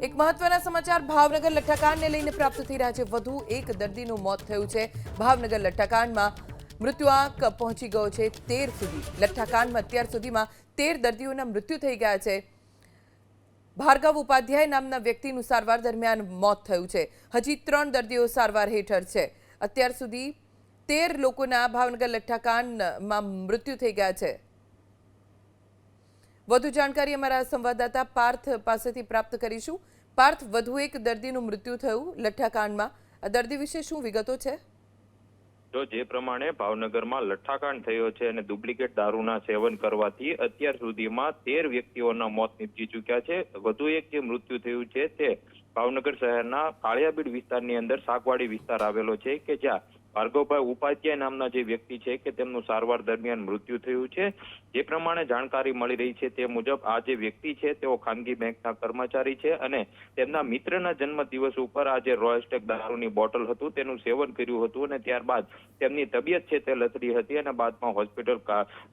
એક મહત્વના સમાચાર ભાવનગર લઠ્ઠાકાંડને લઈને પ્રાપ્ત થઈ રહ્યા છે। વધુ એક દર્દીનું મોત થયું છે। ભાવનગર લઠ્ઠાકાંડમાં મૃત્યુઆંક પહોંચી ગયો છે 13 સુધી। લઠ્ઠાકાંડમાં અત્યાર સુધીમાં 13 દર્દીઓના મૃત્યુ થઈ ગયા છે। ભાર્ગવ ઉપાધ્યાય નામના વ્યક્તિનું સારવાર દરમિયાન મોત થયું છે। હજી 3 દર્દીઓ સારવાર હેઠળ છે। અત્યાર સુધી 13 લોકોના ભાવનગર લઠ્ઠાકાંડમાં મૃત્યુ થઈ ગયા છે। વધુ જાણકારી અમારા સંવાદદાતા પાર્થ પાસેથી પ્રાપ્ત કરીશું। પાર્થ, વધુ એક દર્દીનું મૃત્યુ થયું લઠ્ઠાકાંડમાં, આ દર્દી વિશે શું વિગતો છે? જો જે પ્રમાણે ભાવનગરમાં લઠ્ઠાકાંડ થયો છે અને ડુપ્લિકેટ દારૂના સેવન કરવાથી અત્યાર સુધીમાં 13 વ્યક્તિઓના મોત નીપજી ચૂક્યા છે। વધુ એક જે મૃત્યુ થયું છે તે ભાવનગર શહેરના કાળિયાબીડ વિસ્તારની અંદર સાગવાડી વિસ્તાર આવેલો છે કે જ્યાં ભાર્ગવભાઈ ઉપાધ્યાય નામના જે વ્યક્તિ છે કે તેમનું સારવાર દરમિયાન મૃત્યુ થયું છે। જે પ્રમાણે જાણકારી મળી રહી છે તે મુજબ આ જે વ્યક્તિ છે તેઓ ખાનગી બેંકના કર્મચારી છે અને તેમના મિત્રના જન્મદિવસ ઉપર આ જે રોયસ્ટેક દારૂની બોટલ હતું તેનું સેવન કર્યું હતું અને ત્યારબાદ તેમની તબિયત છે તે લથડી હતી અને બાદમાં હોસ્પિટલ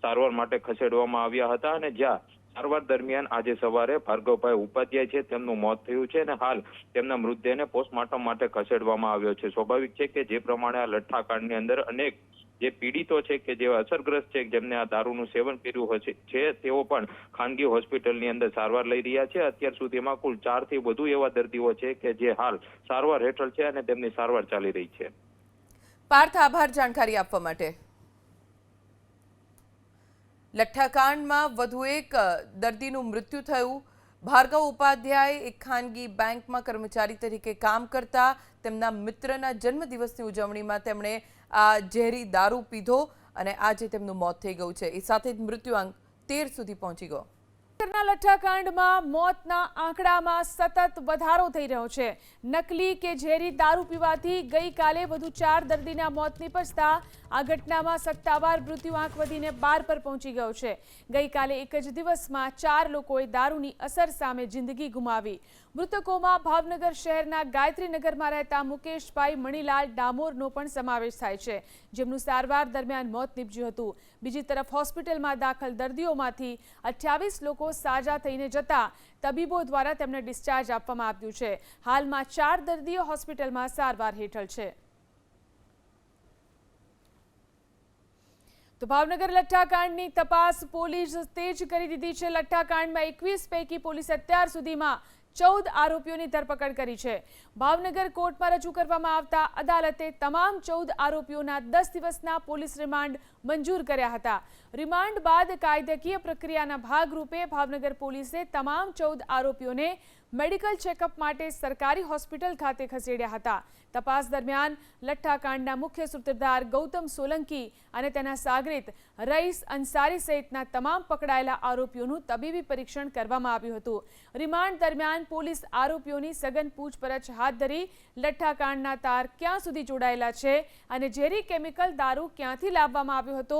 સારવાર માટે ખસેડવામાં આવ્યા હતા અને જ્યાં સારવાર દરમિયાન આજે સવારે ભાર્ગવભાઈ ઉપાધ્યાય છે તેમનું મોત થયું છે અને હાલ તેમના મૃતદેહને પોસ્ટમોર્ટમ માટે ખસેડવામાં આવ્યો છે। સ્વાભાવિક છે કે જે પ્રમાણે આ લઠ્ઠાકાંડની અંદર અનેક જે પીડિતો છે કે જે અસરગ્રસ્ત છે જેમને આ દારૂનું સેવન કર્યું છે તેઓ પણ ખાનગી હોસ્પિટલની અંદર સારવાર લઈ રહ્યા છે। અત્યાર સુધીમાં કુલ 4 થી વધુ એવા દર્દીઓ છે કે જે હાલ સારવાર હેઠળ છે અને તેમની સારવાર ચાલી રહી છે। પાર્થ, આભાર જાણકારી આપવા માટે। લઠ્ઠાકાંડમાં વધુ એક દર્દીનું મૃત્યુ થયું। ભાર્ગવ ઉપાધ્યાય એક ખાનગી બેંકમાં કર્મચારી તરીકે કામ કરતા, તેમના મિત્રના જન્મદિવસની ઉજવણીમાં તેમણે આ ઝેરી દારૂ પીધો અને આજે તેમનું મોત થઈ ગયું છે। એ સાથે જ મૃત્યુઆંક 13 સુધી પહોંચી ગયો। લઠ્ઠાકાંડમાં મોતના આંકડામાં સતત વધારો થઈ રહ્યો છે। નકલી કે ઝેરી દારૂ પીવાથી ગઈકાલે વધુ 4 દર્દીના મોત નિપજતા આ ઘટનામાં સત્તાવાર મૃત્યુઆંક વધીને 12 પર પહોંચી ગયો છે। ગઈકાલે એક જ દિવસમાં 4 લોકોએ દારૂની અસર સામે જિંદગી ગુમાવી। મૃતકોમાં ભાવનગર શહેરના ગાયત્રીનગરમાં રહેતા મુકેશભાઈ મણીલાલ ડામોરનો પણ સમાવેશ થાય છે, જેમનું સારવાર દરમિયાન મોત નીપજ્યું હતું। બીજી તરફ હોસ્પિટલમાં દાખલ દર્દીઓમાંથી 28 લોકો સાજા થઈને જતા તબીબો દ્વારા તેમને ડિસ્ચાર્જ આપવામાં આવ્યું છે। હાલમાં 4 દર્દીઓ હોસ્પિટલમાં સારવાર હેઠળ છે। તો ભાવનગર લઠ્ઠાકાંડની તપાસ પોલીસ તેજ કરી દીધી છે। લઠ્ઠાકાંડમાં 21 પૈકી પોલીસે અત્યાર સુધીમાં 14 આરોપીઓની ધરપકડ કરી છે। ભાવનગર કોર્ટમાં રજૂ કરવામાં આવતા અદાલતે તમામ 14 આરોપીઓના 10 દિવસના પોલીસ રિમાન્ડ મંજૂર કર્યા હતા। રિમાન્ડ બાદ કાયદાકીય પ્રક્રિયાના ભાગરૂપે ભાવનગર પોલીસે તમામ 14 આરોપીઓને મેડિકલ ચેકઅપ માટે સરકારી હોસ્પિટલ ખાતે ખસેડ્યા હતા। તપાસ દરમિયાન લઠ્ઠાકાંડના મુખ્ય સૂત્રધાર ગૌતમ સોલંકી અને તેના સાગરીત રઈસ અંસારી સહિતના તમામ પકડાયેલા આરોપીઓનું તબીબી પરીક્ષણ કરવામાં આવ્યું હતું। રિમાન્ડ દરમિયાન પોલીસ આરોપીઓની સઘન પૂછપરછ હાથ ધરી લઠ્ઠાકાંડના તાર ક્યાં સુધી જોડાયેલા છે અને ઝેરી કેમિકલ દારૂ ક્યાંથી લાવવામાં આવ્યો હતો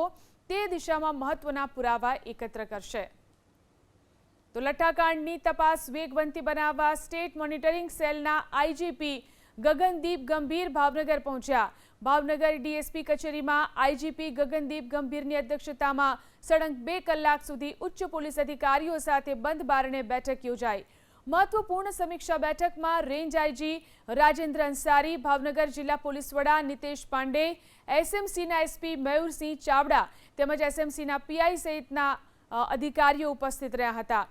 તે દિશામાં મહત્વના પુરાવા એકત્ર કરશે। તો લઠ્ઠાકાંડની તપાસ વેગવંતી બનાવવા સ્ટેટ મોનિટરિંગ સેલના આઈજીપી ગગનદીપ ગંભીર ભાવનગર પહોંચ્યા। ભાવનગર ડીએસપી કચેરીમાં આઈજીપી ગગનદીપ ગંભીરની અધ્યક્ષતામાં સળંગ 2 કલાક સુધી ઉચ્ચ પોલીસ અધિકારીઓ સાથે બંધ બારણે બેઠક યોજાઈ। મહત્વપૂર્ણ સમીક્ષા બેઠકમાં રેન્જ આઈજી રાજેન્દ્ર અંસારી, ભાવનગર જિલ્લા પોલીસ વડા નિતેશ પાંડે, એસએમસીના એસપી મયુરસિંહ ચાવડા તેમજ એસએમસીના પીઆઈ સહિતના અધિકારીઓ ઉપસ્થિત રહ્યા હતા।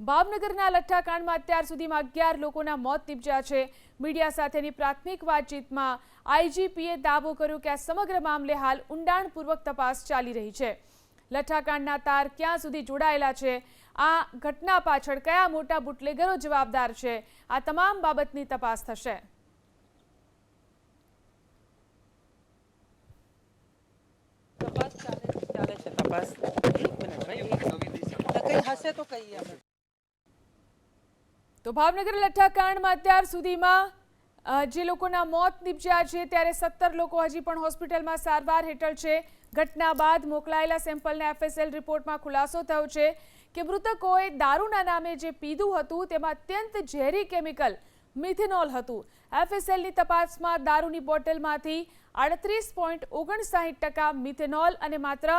ભાવનગરના લઠ્ઠાકાંડમાં અત્યાર સુધીમાં 11 લોકોના મોત નીપજ્યા છે। મીડિયા સાથેની પ્રાથમિક વાતચીતમાં આઈજીપીએ દાવો કર્યો કે આ સમગ્ર મામલે હાલ ઊંડાણપૂર્વક તપાસ ચાલી રહી છે। લઠ્ઠાકાંડના તાર ક્યાં સુધી જોડાયેલા છે, આ ઘટના પાછળ કયા મોટા બુટલેગરો જવાબદાર છે, આ તમામ બાબતની તપાસ થશે। તો ભાવનગર લઠ્ઠાકાંડમાં અત્યાર સુધીમાં જે લોકોના મોત નીપજ્યા છે ત્યારે 17 લોકો હજી પણ હોસ્પિટલમાં સારવાર હેઠળ છે। ઘટના બાદ મોકલાયેલા સેમ્પલના એફએસએલ રિપોર્ટમાં ખુલાસો થયો છે કે મૃતકોએ દારૂના નામે જે પીધું હતું તેમાં અત્યંત ઝેરી કેમિકલ મિથેનોલ હતું। એફએસએલની તપાસમાં દારૂની બોટલમાંથી 38.59% મિથેનોલ અને માત્ર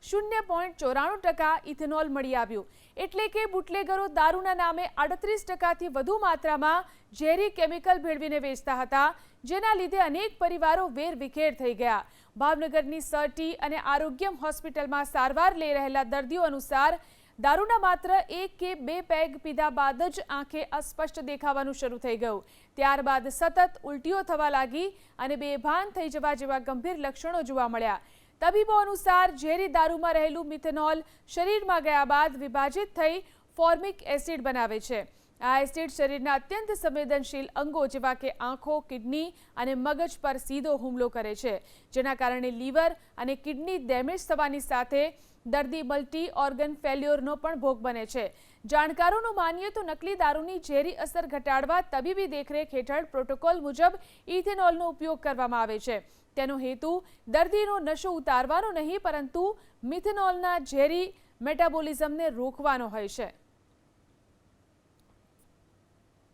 0.94% ઇથેનોલ મળી આવ્યું. એટલે કે બુટલેગરો દારૂના નામે 38%થી વધુ માત્રામાં ઝેરી કેમિકલ ભેળવીને વેચતા હતા, જેના લીધે અનેક પરિવારો વેરવિખેર થઈ ગયા. ભાવનગરની સર-ટી અને આરોગ્યમ હોસ્પિટલમાં સારવાર લઈ રહેલા દર્દીઓ અનુસાર દારૂના માત્ર 1 કે 2 પેગ પીધા બાદ જ આંખે અસ્પષ્ટ દેખાવાનું શરૂ થઈ ગયું. ત્યારબાદ સતત ઉલટીઓ થવા લાગી અને બેભાન થઈ જવા જેવા ગંભીર લક્ષણો જોવા મળ્યા. તબીબો અનુસાર ઝેરી દારૂમાં રહેલું મિથેનોલ શરીરમાં ગયા બાદ વિભાજિત થઈ ફોર્મિક એસિડ બનાવે છે. આ એસિડ શરીરના અત્યંત સંવેદનશીલ અંગો જેવા કે આંખો, કિડની અને મગજ પર સીધો હુમલો કરે છે, જેના કારણે લીવર અને કિડની ડેમેજ થવાની સાથે દર્દી મલ્ટી ઓર્ગન ફેલ્યોરનો પણ ભોગ બને છે. જાણકારોનું માનીએ તો નકલી દારૂની ઝેરી અસર ઘટાડવા તબીબી દેખરેખ હેઠળ પ્રોટોકોલ મુજબ ઇથેનોલનો ઉપયોગ કરવામાં આવે છે. તેનો હેતુ દર્દીનો નશો ઉતારવાનો નહીં, પરંતુ મિથેનોલના ઝેરી મેટાબોલિઝમને રોકવાનો હોય છે.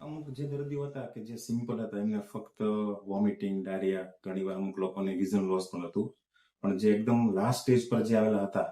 અમુક જે દર્દીઓ હતા કે જે સિમ્પલ હતા, એમને ફક્ત વોમિટિંગ, ડાયરિયા, ઘણીવાર અમુક લોકોને વિઝન લોસ પણ હતું. પણ જે એકદમ લાસ્ટ સ્ટેજ પર જે આવેલા હતા,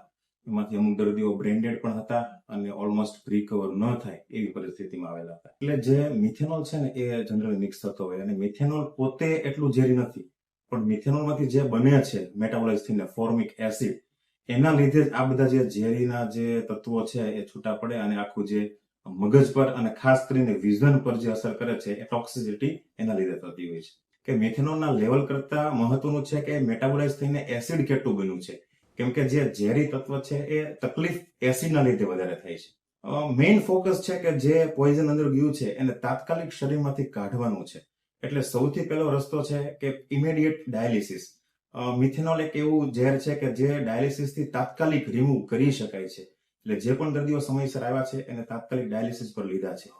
એમાંથી અમુક દર્દીઓ બ્રેન્ડેડ પણ હતા અને ઓલમોસ્ટ રિકવર ન થાય એવી પરિસ્થિતિમાં આવેલા હતા. એટલે જે મિથેનોલ છે ને, એ જનરલી મિક્સ થતો હોય, અને મિથેનોલ પોતે એટલું ઝેરી નથી, પણ મિથેનોલમાંથી જે બને છે મેટાબોલાઇઝ થઈને ફોર્મિક એસિડ, એના લીધે જ આ બધા જે ઝેરીના જે તત્વો છે એ છૂટા પડે અને આખું જે મગજ પર અને ખાસ કરીને વિઝન પર જે અસર કરે છે એ ટોક્સિસિટી એના લીધે થતી હોય છે. કે મિથેનોલના લેવલ કરતા મહત્વનું છે કે મેટાબોલાઇઝ થઈને એસિડ કેટલું બન્યું છે, કેમ કે જે ઝેરી તત્વ છે એ તકલીફ એસિડના લીધે વધારે થાય છે. મેઇન ફોકસ છે કે જે પોઈઝન અંદર ગયું છે એને તાત્કાલિક શરીરમાંથી કાઢવાનું છે. એટલે સૌથી પહેલો રસ્તો છે કે ઇમિડિયેટ ડાયાલિસિસ. મિથેનોલ એક એવું ઝેર છે કે જે ડાયાલિસિસથી તાત્કાલિક રિમૂવ કરી શકાય છે. એટલે જે પણ દર્દીઓ સમયસર આવ્યા છે એને તાત્કાલિક ડાયાલિસિસ પર લીધા છે.